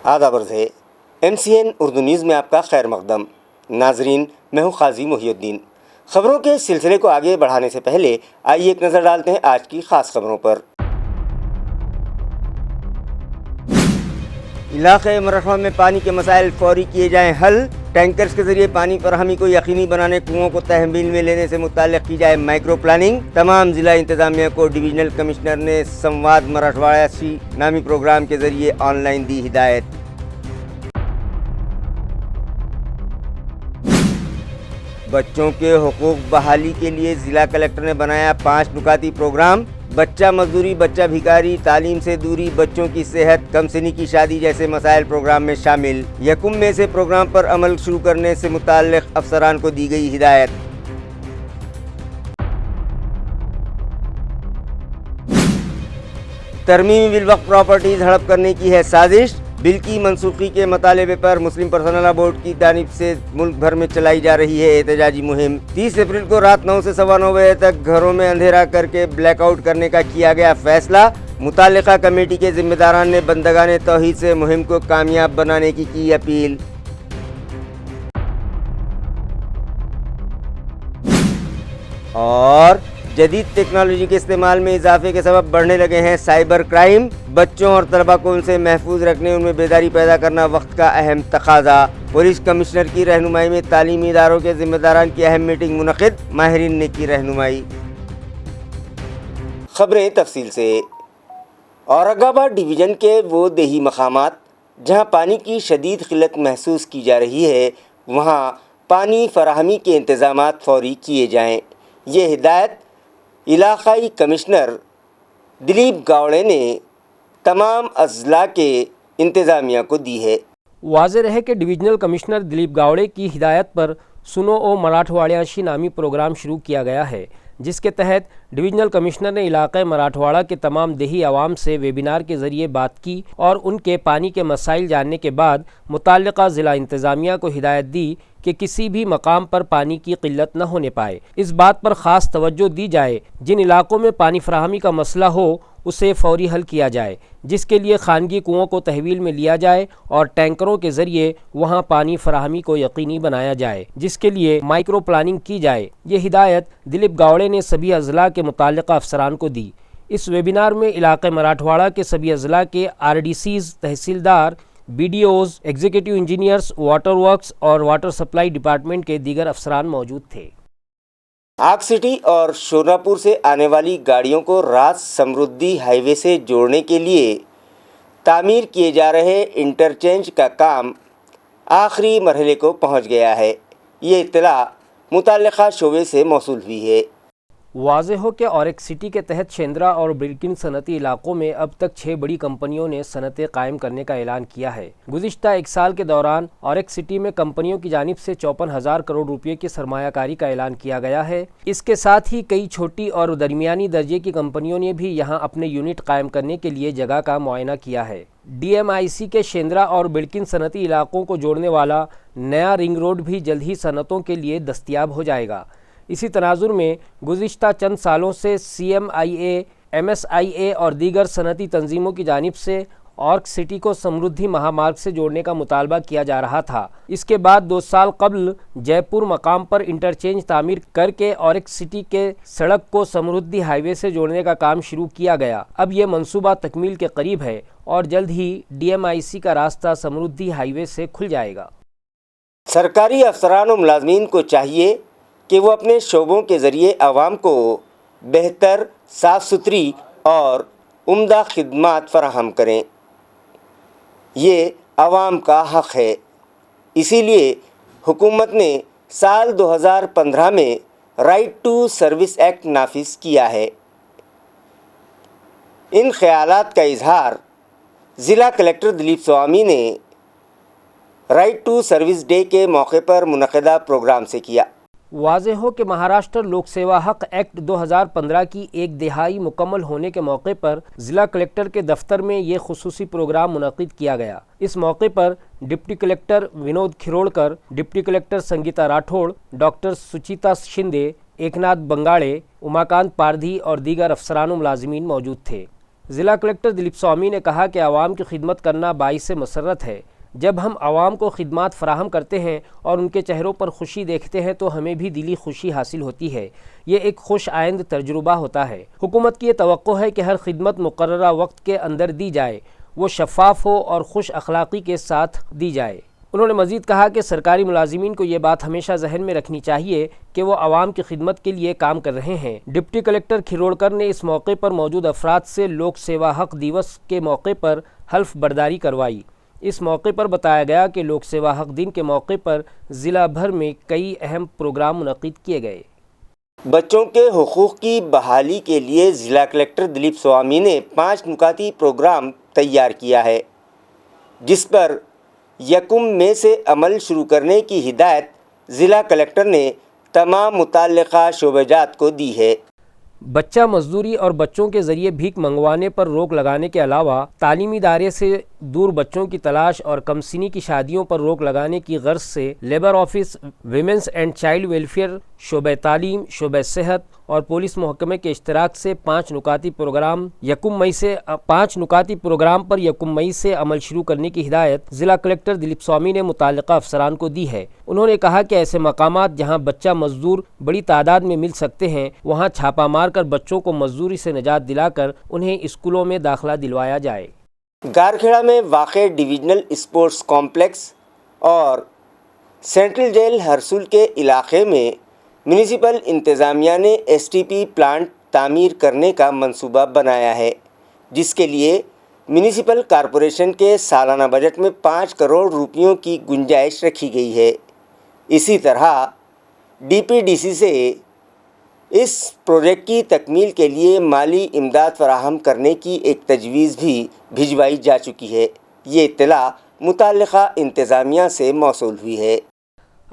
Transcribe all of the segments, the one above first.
آداب عرض ہے MCN اردو نیوز میں آپ کا خیر مقدم۔ ناظرین، میں ہوں قاضی محی الدین۔ خبروں کے سلسلے کو آگے بڑھانے سے پہلے آئیے ایک نظر ڈالتے ہیں آج کی خاص خبروں پر۔ علاقے مراٹھواڑہ میں پانی کے مسائل فوری کیے جائیں حل، ٹینکرز کے ذریعے پانی فراہمی کو یقینی بنانے کنوؤں کو تحویل میں لینے سے متعلق کی جائے مائکرو پلاننگ۔ تمام ضلع انتظامیہ کو ڈویژنل کمشنر نے سمواد مراٹھواڑہ نامی پروگرام کے ذریعے آن لائن دی ہدایت۔ بچوں کے حقوق بحالی کے لیے ضلع کلکٹر نے بنایا 5 نکاتی پروگرام۔ بچہ مزدوری، بچہ بھکاری، تعلیم سے دوری، بچوں کی صحت، کم سنی کی شادی جیسے مسائل پروگرام میں شامل۔ 1 مئی سے پروگرام پر عمل شروع کرنے سے متعلق افسران کو دی گئی ہدایت۔ ترمیمی بالوقت پراپرٹیز ہڑپ کرنے کی ہے سازش۔ بل کی منسوخی کے مطالبے پر مسلم پرسنل لا بورڈ کی جانب سے ملک بھر میں چلائی جا رہی ہے احتجاجی مہم۔ 30 اپریل کو رات 9 سے 9:15 بجے تک گھروں میں اندھیرا کر کے بلیک آؤٹ کرنے کا کیا گیا فیصلہ۔ متعلقہ کمیٹی کے ذمہ داران نے بندگان توحید سے مہم کو کامیاب بنانے کی اپیل۔ اور جدید ٹیکنالوجی کے استعمال میں اضافے کے سبب بڑھنے لگے ہیں سائبر کرائم۔ بچوں اور طلباء کو ان سے محفوظ رکھنے، ان میں بیداری پیدا کرنا وقت کا اہم تقاضا۔ پولیس کمشنر کی رہنمائی میں تعلیمی اداروں کے ذمہ داران کی اہم میٹنگ منعقد، ماہرین نے کی رہنمائی۔ خبریں تفصیل سے۔ اورنگ آباد ڈویژن کے وہ دیہی مقامات جہاں پانی کی شدید قلت محسوس کی جا رہی ہے، وہاں پانی فراہمی کے انتظامات فوری کیے جائیں۔ یہ ہدایت علاقائی کمشنر دلیپ گاوڑے نے تمام اضلاع کے انتظامیہ کو دی ہے۔ واضح رہے کہ ڈویژنل کمشنر دلیپ گاوڑے کی ہدایت پر سنو او مراٹھواڑیاشی نامی پروگرام شروع کیا گیا ہے، جس کے تحت ڈویژنل کمشنر نے علاقہ مراٹھواڑہ کے تمام دیہی عوام سے ویبینار کے ذریعے بات کی اور ان کے پانی کے مسائل جاننے کے بعد متعلقہ ضلع انتظامیہ کو ہدایت دی کہ کسی بھی مقام پر پانی کی قلت نہ ہونے پائے۔ اس بات پر خاص توجہ دی جائے جن علاقوں میں پانی فراہمی کا مسئلہ ہو اسے فوری حل کیا جائے، جس کے لیے خانگی کنوؤں کو تحویل میں لیا جائے اور ٹینکروں کے ذریعے وہاں پانی فراہمی کو یقینی بنایا جائے، جس کے لیے مائکرو پلاننگ کی جائے۔ یہ ہدایت دلیپ گاوڑے نے سبھی اضلاع کے متعلقہ افسران کو دی۔ اس ویبینار میں علاقہ مراٹھواڑہ کے سبھی اضلاع کے RDCs، تحصیلدار، BDOs، executive engineers, water works اور واٹر سپلائی ڈپارٹمنٹ کے دیگر افسران موجود تھے۔ آگ سٹی اور شورناپور سے آنے والی گاڑیوں کو راج سمردھی ہائی وے سے جوڑنے کے لیے تعمیر کیے جا رہے انٹرچینج کا کام آخری مرحلے کو پہنچ گیا ہے۔ یہ اطلاع متعلقہ شعبے سے موصول ہوئی ہے۔ واضح ہو کہ اورک سٹی کے تحت شیندرا اور بلکن صنعتی علاقوں میں اب تک 6 بڑی کمپنیوں نے صنعتیں قائم کرنے کا اعلان کیا ہے۔ گزشتہ 1 سال کے دوران اورک سٹی میں کمپنیوں کی جانب سے 54,000 کروڑ روپے کی سرمایہ کاری کا اعلان کیا گیا ہے۔ اس کے ساتھ ہی کئی چھوٹی اور درمیانی درجے کی کمپنیوں نے بھی یہاں اپنے یونٹ قائم کرنے کے لیے جگہ کا معائنہ کیا ہے۔ DMIC کے شیندرا اور بلکن صنعتی علاقوں کو جوڑنے والا نیا رنگ روڈ بھی جلد ہی صنعتوں کے لیے دستیاب ہو جائے گا۔ اسی تناظر میں گزشتہ چند سالوں سے CMIA، MSIA اور دیگر صنعتی تنظیموں کی جانب سے اورک سٹی کو سمردھی مہا مارگ سے جوڑنے کا مطالبہ کیا جا رہا تھا۔ اس کے بعد 2 سال قبل جے پور مقام پر انٹرچینج تعمیر کر کے اورک سٹی کے سڑک کو سمردھی ہائی وے سے جوڑنے کا کام شروع کیا گیا۔ اب یہ منصوبہ تکمیل کے قریب ہے اور جلد ہی DMIC کا راستہ سمردھی ہائی وے سے کھل جائے گا۔ سرکاری افسران و ملازمین کو چاہیے کہ وہ اپنے شعبوں کے ذریعے عوام کو بہتر، صاف ستھری اور عمدہ خدمات فراہم کریں۔ یہ عوام کا حق ہے۔ اسی لیے حکومت نے سال 2015 میں رائٹ ٹو سروس ایکٹ نافذ کیا ہے۔ ان خیالات کا اظہار ضلع کلکٹر دلیپ سوامی نے رائٹ ٹو سروس ڈے کے موقع پر منعقدہ پروگرام سے کیا۔ واضح ہو کہ مہاراشٹر لوک سیوا حق ایکٹ 2015 کی 1 دہائی مکمل ہونے کے موقع پر ضلع کلکٹر کے دفتر میں یہ خصوصی پروگرام منعقد کیا گیا۔ اس موقع پر deputy collector Vinod Kharodkar, deputy collector Sangeeta Rathod, doctor Suchita Shinde, Eknath Bangade, Umakant Pardhi اور دیگر افسران و ملازمین موجود تھے۔ ضلع کلکٹر دلیپ سوامی نے کہا کہ عوام کی خدمت کرنا باعث مسرت ہے۔ جب ہم عوام کو خدمات فراہم کرتے ہیں اور ان کے چہروں پر خوشی دیکھتے ہیں تو ہمیں بھی دلی خوشی حاصل ہوتی ہے۔ یہ ایک خوش آئند تجربہ ہوتا ہے۔ حکومت کی یہ توقع ہے کہ ہر خدمت مقررہ وقت کے اندر دی جائے، وہ شفاف ہو اور خوش اخلاقی کے ساتھ دی جائے۔ انہوں نے مزید کہا کہ سرکاری ملازمین کو یہ بات ہمیشہ ذہن میں رکھنی چاہیے کہ وہ عوام کی خدمت کے لیے کام کر رہے ہیں۔ ڈپٹی کلکٹر کھروڑکر نے اس موقع پر موجود افراد سے لوک سیوا حق دیوس کے موقع پر حلف برداری کروائی۔ اس موقع پر بتایا گیا کہ لوک سیوا حق دن کے موقع پر ضلع بھر میں کئی اہم پروگرام منعقد کیے گئے۔ بچوں کے حقوق کی بحالی کے لیے ضلع کلکٹر دلیپ سوامی نے 5 نکاتی پروگرام تیار کیا ہے، جس پر 1 مئی سے عمل شروع کرنے کی ہدایت ضلع کلکٹر نے تمام متعلقہ شعبہ جات کو دی ہے۔ بچہ مزدوری اور بچوں کے ذریعے بھیک منگوانے پر روک لگانے کے علاوہ تعلیمی ادارے سے دور بچوں کی تلاش اور کم سنی کی شادیوں پر روک لگانے کی غرض سے labour office, women's and child welfare, شعبہ تعلیم، شعبہ صحت اور پولیس محکمے کے اشتراک سے 5 نکاتی پروگرام پر 1 مئی سے عمل شروع کرنے کی ہدایت ضلع کلکٹر دلیپ سوامی نے متعلقہ افسران کو دی ہے۔ انہوں نے کہا کہ ایسے مقامات جہاں بچہ مزدور بڑی تعداد میں مل سکتے ہیں، وہاں چھاپہ مار کر بچوں کو مزدوری سے نجات دلا کر انہیں اسکولوں میں داخلہ دلوایا جائے۔ گارکھیڑا میں واقع ڈویژنل اسپورٹس کمپلیکس اور سینٹرل جیل ہرسول کے علاقے میں میونسپل انتظامیہ نے ایس ٹی پی پلانٹ تعمیر کرنے کا منصوبہ بنایا ہے، جس کے لیے میونسپل کارپوریشن کے سالانہ بجٹ میں 5 کروڑ روپیوں کی گنجائش رکھی گئی ہے۔ اسی طرح ڈی پی ڈی سی سے اس پروجیکٹ کی تکمیل کے لیے مالی امداد فراہم کرنے کی ایک تجویز بھی بھجوائی جا چکی ہے۔ یہ اطلاع متعلقہ انتظامیہ سے موصول ہوئی ہے۔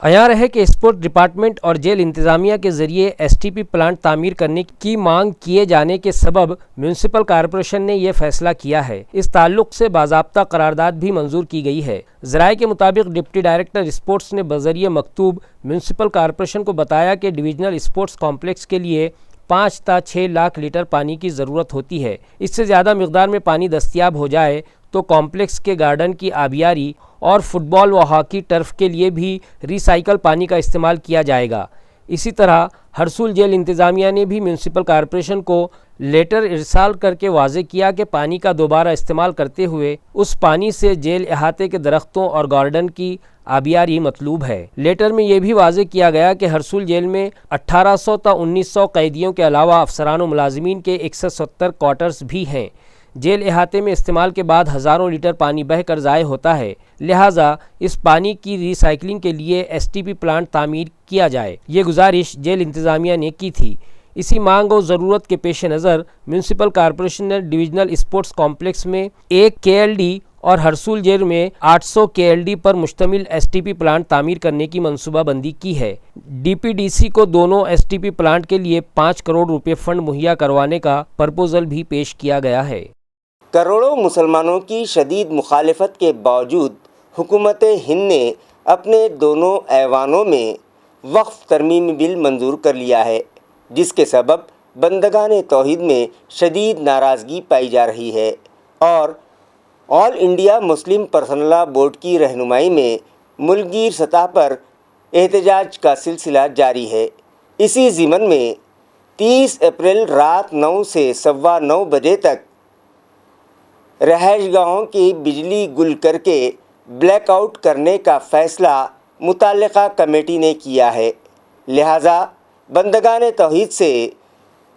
عیار ہے کہ اسپورٹ ڈپارٹمنٹ اور جیل انتظامیہ کے ذریعے ایس ٹی پی پلانٹ تعمیر کرنے کی مانگ کیے جانے کے سبب میونسپل کارپوریشن نے یہ فیصلہ کیا ہے۔ اس تعلق سے باضابطہ قرارداد بھی منظور کی گئی ہے۔ ذرائع کے مطابق ڈپٹی ڈائریکٹر اسپورٹس نے بذریعہ مکتوب میونسپل کارپوریشن کو بتایا کہ ڈویژنل اسپورٹس کمپلیکس کے لیے 5 تا 6 لاکھ لیٹر پانی کی ضرورت ہوتی ہے۔ اس سے زیادہ مقدار میں پانی دستیاب ہو جائے تو کمپلیکس کے گارڈن کی آبیاری اور فٹ بال و ہاکی ٹرف کے لیے بھی ری سائیکل پانی کا استعمال کیا جائے گا۔ اسی طرح ہرسول جیل انتظامیہ نے بھی میونسپل کارپوریشن کو لیٹر ارسال کر کے واضح کیا کہ پانی کا دوبارہ استعمال کرتے ہوئے اس پانی سے جیل احاطے کے درختوں اور گارڈن کی آبیاری مطلوب ہے۔ لیٹر میں یہ بھی واضح کیا گیا کہ ہرسول جیل میں 1800 تا 1900 قیدیوں کے علاوہ افسران و ملازمین کے 170 کوارٹرز بھی ہیں۔ جیل احاطے میں استعمال کے بعد ہزاروں لیٹر پانی بہہ کر ضائع ہوتا ہے، لہٰذا اس پانی کی ری سائیکلنگ کے لیے ایس ٹی پی پلانٹ تعمیر کیا جائے۔ یہ گزارش جیل انتظامیہ نے کی تھی۔ اسی مانگ و ضرورت کے پیش نظر میونسپل کارپوریشن نے ڈویژنل اسپورٹس کمپلیکس میں 1 KLD اور ہرسول جیل میں 800 KLD پر مشتمل ایس ٹی پی پلانٹ تعمیر کرنے کی منصوبہ بندی کی ہے۔ ڈی پی ڈی سی کو دونوں ایس ٹی پی پلانٹ کے لیے 5 کروڑ روپے فنڈ مہیا کروانے کا پرپوزل بھی پیش کیا گیا ہے۔ کروڑوں مسلمانوں کی شدید مخالفت کے باوجود حکومت ہند نے اپنے دونوں ایوانوں میں وقف ترمیمی بل منظور کر لیا ہے، جس کے سبب بندگان توحید میں شدید ناراضگی پائی جا رہی ہے اور all India Muslim personal law board کی رہنمائی میں ملک گیر سطح پر احتجاج کا سلسلہ جاری ہے۔ اسی ضمن میں 30 اپریل رات 9 سے 9:15 بجے تک رہائش گاہوں کی بجلی گل کر کے بلیک آؤٹ کرنے کا فیصلہ متعلقہ کمیٹی نے کیا ہے، لہٰذا بندگان توحید سے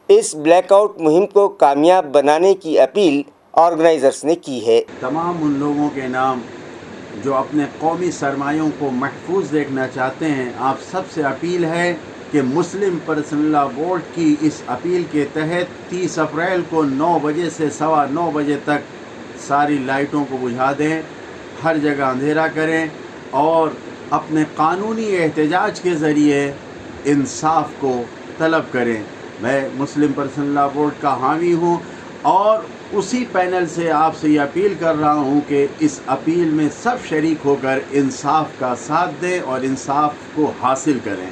اس بلیک آؤٹ مہم کو کامیاب بنانے کی اپیل آرگنائزرز نے کی ہے۔ تمام ان لوگوں کے نام جو اپنے قومی سرمایوں کو محفوظ دیکھنا چاہتے ہیں، آپ سب سے اپیل ہے کہ مسلم پرسنل لاء بورڈ کی اس اپیل کے تحت 30 اپریل کو 9 بجے سے 9:15 بجے تک ساری لائٹوں کو بجھا دیں، ہر جگہ اندھیرا کریں اور اپنے قانونی احتجاج کے ذریعے انصاف کو طلب کریں۔ میں مسلم پرسنل لاء بورڈ کا حامی ہوں اور اسی پینل سے آپ سے یہ اپیل کر رہا ہوں کہ اس اپیل میں سب شریک ہو کر انصاف کا ساتھ دیں اور انصاف کو حاصل کریں۔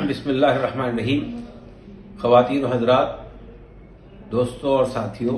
بسم اللہ الرحمن الرحیم۔ خواتین و حضرات، دوستوں اور ساتھیوں،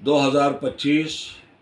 2025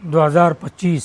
2025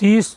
30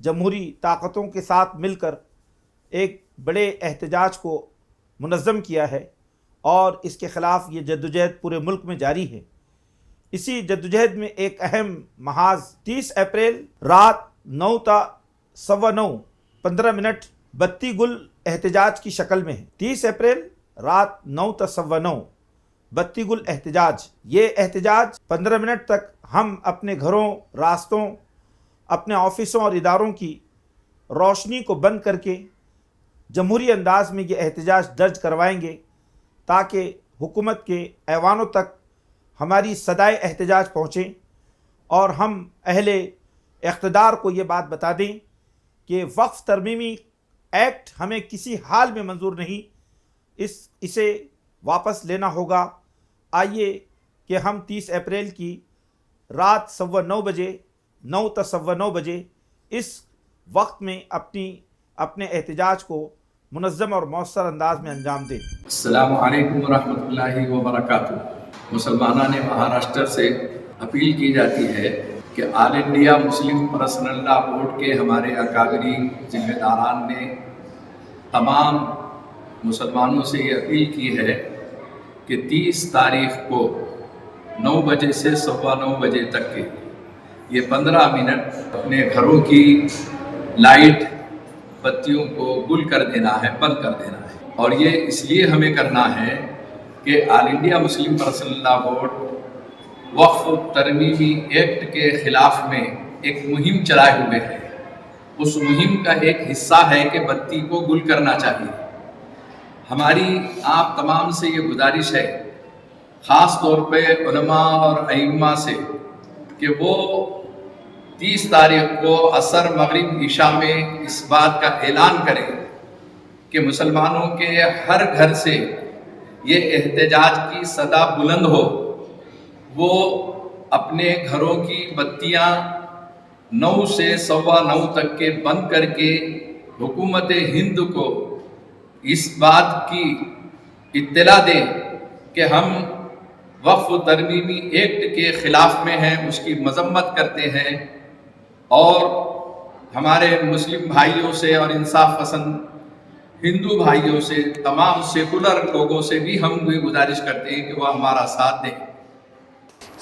جمہوری طاقتوں کے ساتھ مل کر ایک بڑے احتجاج کو منظم کیا ہے اور اس کے خلاف یہ جدوجہد پورے ملک میں جاری ہے۔ اسی جدوجہد میں ایک اہم محاذ 30 اپریل رات 9 تا 9:15 15 بتی گل احتجاج کی شکل میں ہے۔ 30 اپریل رات 9 تا 9:15 بتی گل احتجاج، یہ احتجاج 15 منٹ تک ہم اپنے گھروں، راستوں، اپنے آفسوں اور اداروں کی روشنی کو بند کر کے جمہوری انداز میں یہ احتجاج درج کروائیں گے تاکہ حکومت کے ایوانوں تک ہماری صدائے احتجاج پہنچیں اور ہم اہل اقتدار کو یہ بات بتا دیں کہ وقف ترمیمی ایکٹ ہمیں کسی حال میں منظور نہیں، اسے واپس لینا ہوگا۔ آئیے کہ ہم 30 اپریل کی رات 9:15 بجے 9 تا 9:15 بجے اس وقت میں اپنے احتجاج کو منظم اور مؤثر انداز میں انجام دیں۔ السلام علیکم ورحمۃ اللہ وبرکاتہ۔ مسلمانان مہاراشٹر سے اپیل کی جاتی ہے کہ آل انڈیا مسلم پرسنل لا بورڈ کے ہمارے اکابرین ذمہ داران نے تمام مسلمانوں سے یہ اپیل کی ہے کہ 30 تاریخ کو 9 بجے سے 9:15 بجے تک کے یہ 15 منٹ اپنے گھروں کی لائٹ بتیوں کو گل کر دینا ہے، بند کر دینا ہے، اور یہ اس لیے ہمیں کرنا ہے کہ آل انڈیا مسلم پرسنل لا بورڈ وقف ترمیمی ایکٹ کے خلاف میں ایک مہم چلائے ہوئے ہے۔ اس مہم کا ایک حصہ ہے کہ بتی کو گل کرنا چاہیے۔ ہماری آپ تمام سے یہ گزارش ہے، خاص طور پہ علماء اور ائمہ سے، کہ وہ 30 تاریخ کو عصر مغرب عشاء میں اس بات کا اعلان کریں کہ مسلمانوں کے ہر گھر سے یہ احتجاج کی صدا بلند ہو، وہ اپنے گھروں کی بتیاں 9 سے 9:15 تک کے بند کر کے حکومت ہند کو اس بات کی اطلاع دیں کہ ہم وقف ترمیمی ایکٹ کے خلاف میں ہیں، اس کی مذمت کرتے ہیں، اور ہمارے مسلم بھائیوں سے اور انصاف پسند ہندو بھائیوں سے، تمام سیکولر لوگوں سے بھی ہم یہ گزارش کرتے ہیں کہ وہ ہمارا ساتھ دیں۔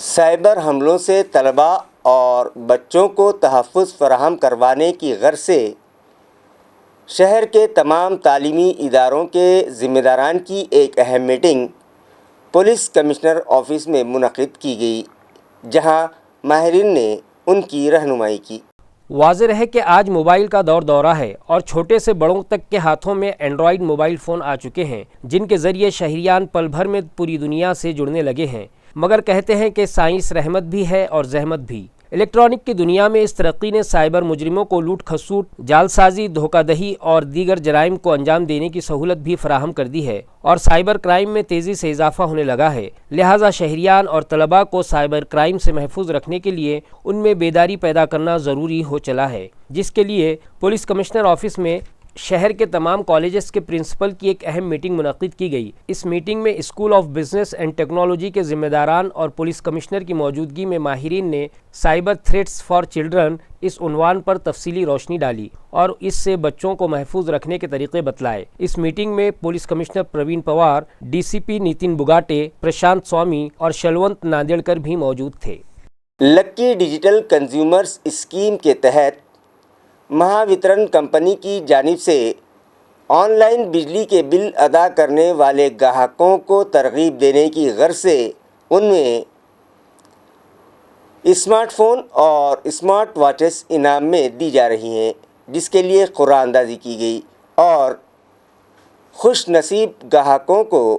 سائبر حملوں سے طلباء اور بچوں کو تحفظ فراہم کروانے کی غرض سے شہر کے تمام تعلیمی اداروں کے ذمہ داران کی ایک اہم میٹنگ پولیس کمشنر آفس میں منعقد کی گئی، جہاں ماہرین نے ان کی رہنمائی کی۔ واضح ہے کہ آج موبائل کا دورہ ہے اور چھوٹے سے بڑوں تک کے ہاتھوں میں اینڈرائیڈ موبائل فون آ چکے ہیں، جن کے ذریعے شہریان پل بھر میں پوری دنیا سے جڑنے لگے ہیں۔ مگر کہتے ہیں کہ سائنس رحمت بھی ہے اور زحمت بھی۔ الیکٹرانک کی دنیا میں اس ترقی نے سائبر مجرموں کو لوٹ کھسوٹ، جعلسازی، دھوکہ دہی اور دیگر جرائم کو انجام دینے کی سہولت بھی فراہم کر دی ہے، اور سائبر کرائم میں تیزی سے اضافہ ہونے لگا ہے۔ لہٰذا شہریان اور طلباء کو سائبر کرائم سے محفوظ رکھنے کے لیے ان میں بیداری پیدا کرنا ضروری ہو چلا ہے، جس کے لیے پولیس کمشنر آفس میں شہر کے تمام کالجز کے پرنسپل کی ایک اہم میٹنگ منعقد کی گئی۔ اس میٹنگ میں school of business and technology کے ذمہ داران اور پولیس کمشنر کی موجودگی میں ماہرین نے سائبر تھریٹس فار چلڈرن اس عنوان پر تفصیلی روشنی ڈالی اور اس سے بچوں کو محفوظ رکھنے کے طریقے بتلائے۔ اس میٹنگ میں police commissioner Praveen Pawar, D C P Nitin Bagate, Prashant Swami اور شلونت ناندیڑکر بھی موجود تھے۔ لکی ڈیجیٹل کنزیومرز اسکیم کے تحت مہاوترن کمپنی کی جانب سے آن لائن بجلی کے بل ادا کرنے والے گاہکوں کو ترغیب دینے کی غرض سے ان میں اسمارٹ فون اور اسمارٹ واچز انعام میں دی جا رہی ہیں، جس کے لیے قرعہ اندازی کی گئی اور خوش نصیب گاہکوں کو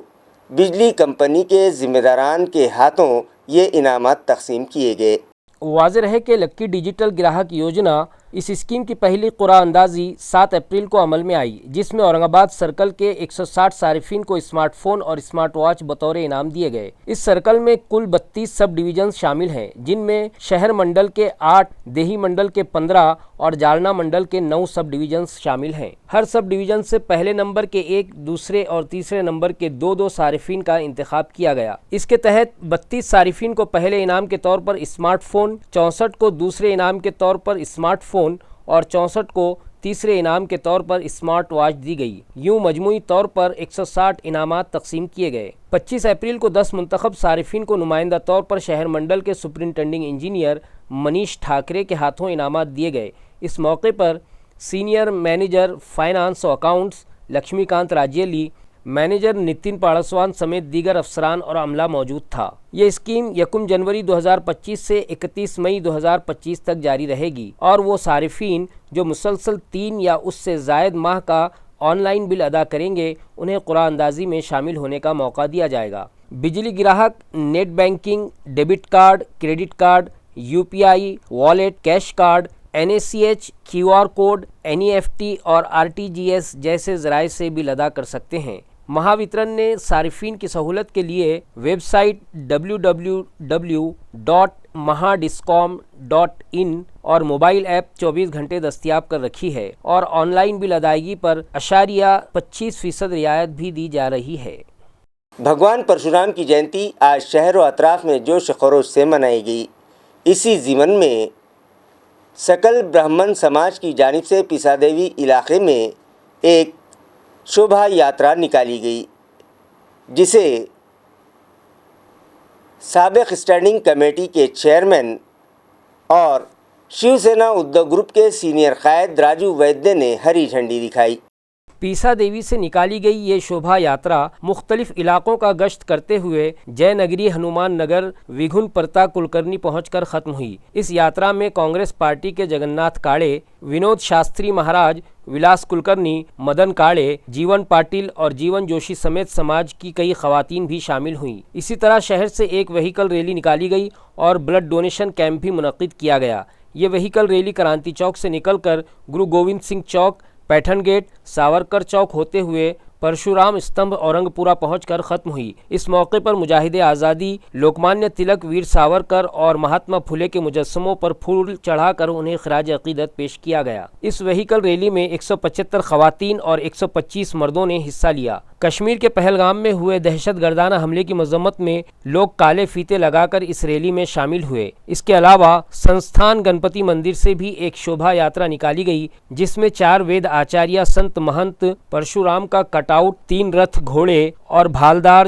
بجلی کمپنی کے ذمہ داران کے ہاتھوں یہ انعامات تقسیم کیے گئے۔ واضح ہے کہ لکی ڈیجیٹل گراہک یوجنا اس اسکیم کی پہلی قرعہ اندازی 7 اپریل کو عمل میں آئی، جس میں اورنگ آباد سرکل کے 160 صارفین کو اسمارٹ فون اور اسمارٹ واچ بطور انعام دیے گئے۔ اس سرکل میں کل 32 سب ڈویژنز شامل ہیں، جن میں شہر منڈل کے 8، دیہی منڈل کے 15 اور جالنا منڈل کے 9 سب ڈویژنز شامل ہیں۔ ہر سب ڈویژن سے پہلے نمبر کے 1، دوسرے اور تیسرے نمبر کے 2 صارفین کا انتخاب کیا گیا۔ اس کے تحت 32 صارفین کو پہلے انعام کے طور پر اسمارٹ فون، 64 کو دوسرے انعام کے طور پر اسمارٹ فون اور 64 کو تیسرے انعام کے طور پر اسمارٹ واچ دی گئی۔ یوں مجموعی طور پر 160 انعامات تقسیم کیے گئے۔ 25 اپریل کو 10 منتخب صارفین کو نمائندہ طور پر شہر منڈل کے سپرنٹینڈنگ انجینئر منیش ٹھاکرے کے ہاتھوں انعامات دیے گئے۔ اس موقع پر سینئر مینیجر فائنانس و اکاؤنٹس لکشمی کانت راجیلی، مینیجر نتن پاڑسوان سمیت دیگر افسران اور عملہ موجود تھا۔ یہ اسکیم 1 جنوری 2025 سے 31 مئی 2025 تک جاری رہے گی اور وہ صارفین جو مسلسل 3 یا اس سے زائد ماہ کا آن لائن بل ادا کریں گے انہیں قرعہ اندازی میں شامل ہونے کا موقع دیا جائے گا۔ بجلی گراہک net banking, debit card, credit card, UPI wallet, cash card, NACH، QR code, NEFT اور RTGS جیسے ذرائع سے بل ادا کر سکتے ہیں۔ مہاوترن نے صارفین کی سہولت کے لیے ویب سائٹ www.mahadiscom.in اور موبائل ایپ 24 گھنٹے دستیاب کر رکھی ہے اور آن لائن بل ادائیگی پر 25% رعایت بھی دی جا رہی ہے۔ بھگوان پرشورام کی جینتی آج شہر و اطراف میں جوش و خروش سے منائی گئی۔ اسی ضمن میں سکل برہمن سماج کی جانب سے پیسا دیوی علاقے میں ایک شوبھا یاترا نکالی گئی، جسے سابق اسٹینڈنگ کمیٹی کے چیئرمین اور شیو سینا ادھو گروپ کے سینئر قائد راجو ویدیہ نے ہری جھنڈی دکھائی۔ پیسا دیوی سے نکالی گئی یہ شوبھا یاترا مختلف علاقوں کا گشت کرتے ہوئے جے نگری ہنومان نگر وگھن پرتا کلکرنی پہنچ کر ختم ہوئی۔ اس یاترا میں کانگریس پارٹی کے جگناتھ کاڑے، ونود شاستری مہاراج، ولاس کلکرنی، مدن کاڑے، جیون پاٹل اور جیون جوشی سمیت سماج کی کئی خواتین بھی شامل ہوئیں۔ اسی طرح شہر سے ایک وہیکل ریلی نکالی گئی اور بلڈ ڈونیشن کیمپ بھی منعقد کیا گیا۔ یہ وہیکل ریلی کرانتی چوک سے نکل کر گرو گووند سنگھ چوک، پیٹھن گیٹ، ساورکر چوک ہوتے ہوئے پرشورام استمبھ اورنگ پورہ پہنچ کر ختم ہوئی۔ اس موقع پر مجاہد آزادی لوکمانیہ تلک، ویر ساورکر اور مہاتما پھولے کے مجسموں پر پھول چڑھا کر انہیں خراج عقیدت پیش کیا گیا۔ اس وہیکل ریلی میں 175 خواتین اور 125 مردوں نے حصہ لیا۔ کشمیر کے پہلگام میں ہوئے دہشت گردانہ حملے کی مذمت میں لوگ کالے فیتے لگا کر اس ریلی میں شامل ہوئے۔ اس کے علاوہ سنستھان گنپتی مندر سے بھی ایک شوبھا یاترا نکالی گئی، جس میں 4 وید آچاریہ سنت مہنت پرشورام کا کٹ آؤٹ، 3 رتھ گھوڑے اور بھالدار،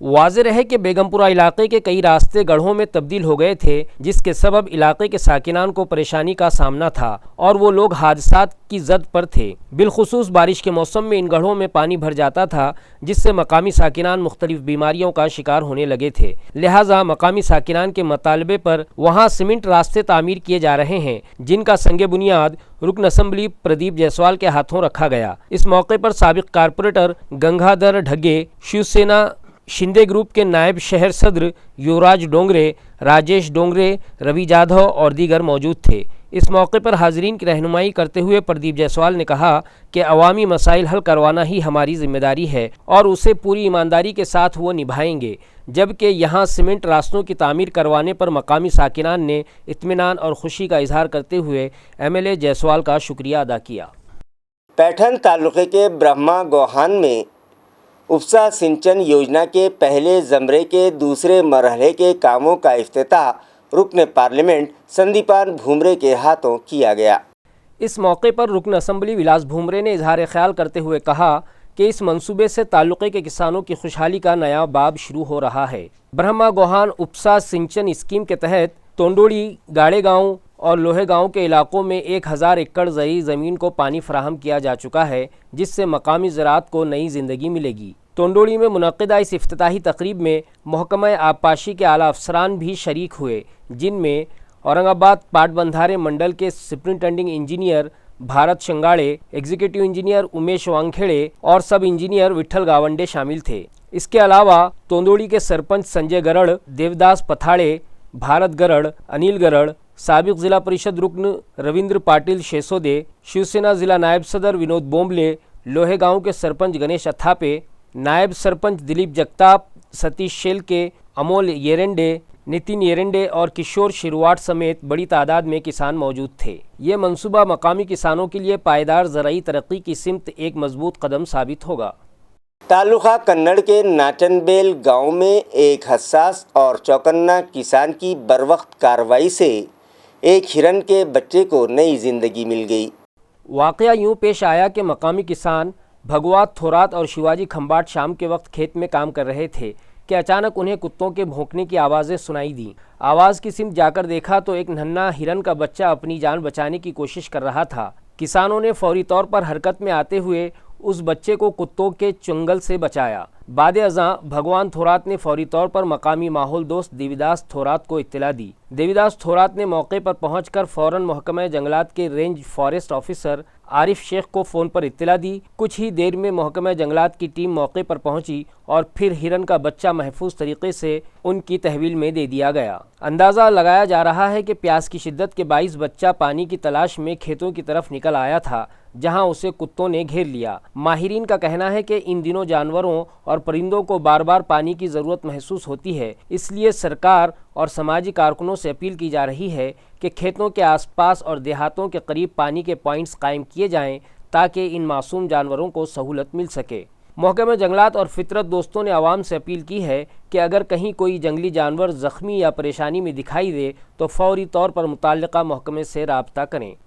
واضح رہے کہ بیگمپورہ علاقے کے کئی راستے گڑھوں میں تبدیل ہو گئے تھے، جس کے سبب علاقے کے ساکنان کو پریشانی کا سامنا تھا اور وہ لوگ حادثات کی زد پر تھے۔ بالخصوص بارش کے موسم میں ان گڑھوں میں پانی بھر جاتا تھا، جس سے مقامی ساکنان مختلف بیماریوں کا شکار ہونے لگے تھے۔ لہٰذا مقامی ساکنان کے مطالبے پر وہاں سیمنٹ راستے تعمیر کیے جا رہے ہیں، جن کا سنگ بنیاد رکن اسمبلی پردیپ جیسوال کے ہاتھوں رکھا گیا۔ اس موقع پر سابق کارپوریٹر گنگادھر ڈھگے، شیو سینا شندے گروپ کے نائب شہر صدر یوراج ڈونگرے، راجیش ڈونگرے، روی جادھو اور دیگر موجود تھے۔ اس موقع پر حاضرین کی رہنمائی کرتے ہوئے پردیپ جیسوال نے کہا کہ عوامی مسائل حل کروانا ہی ہماری ذمہ داری ہے اور اسے پوری ایمانداری کے ساتھ وہ نبھائیں گے، جبکہ یہاں سیمنٹ راستوں کی تعمیر کروانے پر مقامی ساکنان نے اطمینان اور خوشی کا اظہار کرتے ہوئے MLA جیسوال کا شکریہ ادا کیا۔ پیٹھن تعلقے کے برہما گوہان میں اپسا سنچن یوجنا کے پہلے زمرے کے دوسرے مرحلے کے کاموں کا افتتاح رکن پارلیمنٹ سندیپان بھومرے کے ہاتھوں کیا گیا۔ اس موقع پر رکن اسمبلی ولاس بھومرے نے اظہار خیال کرتے ہوئے کہا کہ اس منصوبے سے تعلقے کے کسانوں کی خوشحالی کا نیا باب شروع ہو رہا ہے۔ برہما گوہان اپسا سنچن اسکیم کے تحت تونڈوڑی، گاڑے گاؤں اور لوہے گاؤں کے علاقوں میں 1000 ایکڑ زرعی زمین کو پانی فراہم کیا جا چکا ہے، جس سے مقامی زراعت کو نئی زندگی ملے گی۔ تونڈوڑی میں منعقدہ اس افتتاحی تقریب میں محکمہ آبپاشی کے اعلیٰ افسران بھی شریک ہوئے، جن میں اورنگ آباد پاٹ بندھارے منڈل کے superintending engineer Bharat Shingade, executive engineer Umesh Wankhede اور سب انجینئر وٹھل گاونڈے شامل تھے۔ اس کے علاوہ تونڈوڑی کے سرپنچ سنجے گرڑ، دیوداس پتھاڑے، بھارت گرڑ، انیل گرڑ، سابق ضلع پریشد رکن رویندر پاٹل شیسودے، شیو سینا ضلع نائب صدر ونود بومبلے، لوہے گاؤں کے سرپنچ گنیش اتھاپے، نائب سرپنچ دلیپ جگتاپ، ستیش شیلکے، امول یرنڈے، نتن یرنڈے اور کشور شیرواٹ سمیت بڑی تعداد میں کسان موجود تھے۔ یہ منصوبہ مقامی کسانوں کے لیے پائیدار زرعی ترقی کی سمت ایک مضبوط قدم ثابت ہوگا۔ تعلقہ کنڑ کے ناچن بیل گاؤں میں ایک حساس اور چوکنا کسان کی بروقت کارروائی سے ایک ہرن کے بچے کو نئی زندگی مل گئی۔ واقعہ یوں پیش آیا کہ مقامی کسان بھگوات تھورات اور شیواجی کھمباٹ شام کے وقت کھیت میں کام کر رہے تھے کہ اچانک انہیں کتوں کے بھونکنے کی آوازیں سنائی دیں۔ آواز کی سمت جا کر دیکھا تو ایک ننھا ہرن کا بچہ اپنی جان بچانے کی کوشش کر رہا تھا۔ کسانوں نے فوری طور پر حرکت میں آتے ہوئے اس بچے کو کتوں کے چنگل سے بچایا۔ بعد ازاں بھگوان تھورات نے فوری طور پر مقامی ماحول دوست دیوداس تھورات کو اطلاع دی۔ دیوداس تھورات نے موقع پر پہنچ کر فوراً محکمہ جنگلات کے رینج فارسٹ آفیسر عارف شیخ کو فون پر اطلاع دی۔ کچھ ہی دیر میں محکمہ جنگلات کی ٹیم موقع پر پہنچی اور پھر ہرن کا بچہ محفوظ طریقے سے ان کی تحویل میں دے دیا گیا۔ اندازہ لگایا جا رہا ہے کہ پیاس کی شدت کے باعث بچہ پانی کی تلاش میں کھیتوں کی طرف نکل آیا تھا، جہاں اسے کتوں نے گھیر لیا۔ ماہرین کا کہنا ہے کہ ان دنوں جانوروں اور پرندوں کو بار بار پانی کی ضرورت محسوس ہوتی ہے، اس لیے سرکار اور سماجی کارکنوں سے اپیل کی جا رہی ہے کہ کھیتوں کے آس پاس اور دیہاتوں کے قریب پانی کے پوائنٹس قائم کیے جائیں تاکہ ان معصوم جانوروں کو سہولت مل سکے۔ محکمہ جنگلات اور فطرت دوستوں نے عوام سے اپیل کی ہے کہ اگر کہیں کوئی جنگلی جانور زخمی یا پریشانی میں دکھائی دے تو فوری طور پر متعلقہ محکمے سے رابطہ کریں۔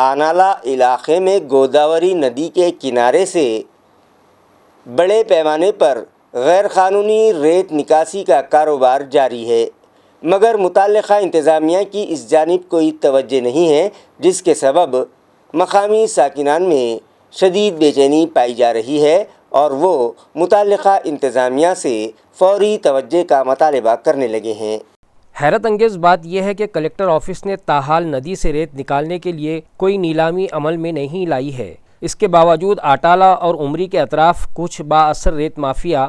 آنالہ علاقے میں گوداوری ندی کے کنارے سے بڑے پیمانے پر غیر قانونی ریت نکاسی کا کاروبار جاری ہے، مگر متعلقہ انتظامیہ کی اس جانب کوئی توجہ نہیں ہے، جس کے سبب مقامی ساکنان میں شدید بے چینی پائی جا رہی ہے اور وہ متعلقہ انتظامیہ سے فوری توجہ کا مطالبہ کرنے لگے ہیں۔ حیرت انگیز بات یہ ہے کہ کلکٹر آفس نے تاحال ندی سے ریت نکالنے کے لیے کوئی نیلامی عمل میں نہیں لائی ہے۔ اس کے باوجود اٹالہ اور عمری کے اطراف کچھ با اثر ریت مافیا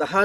10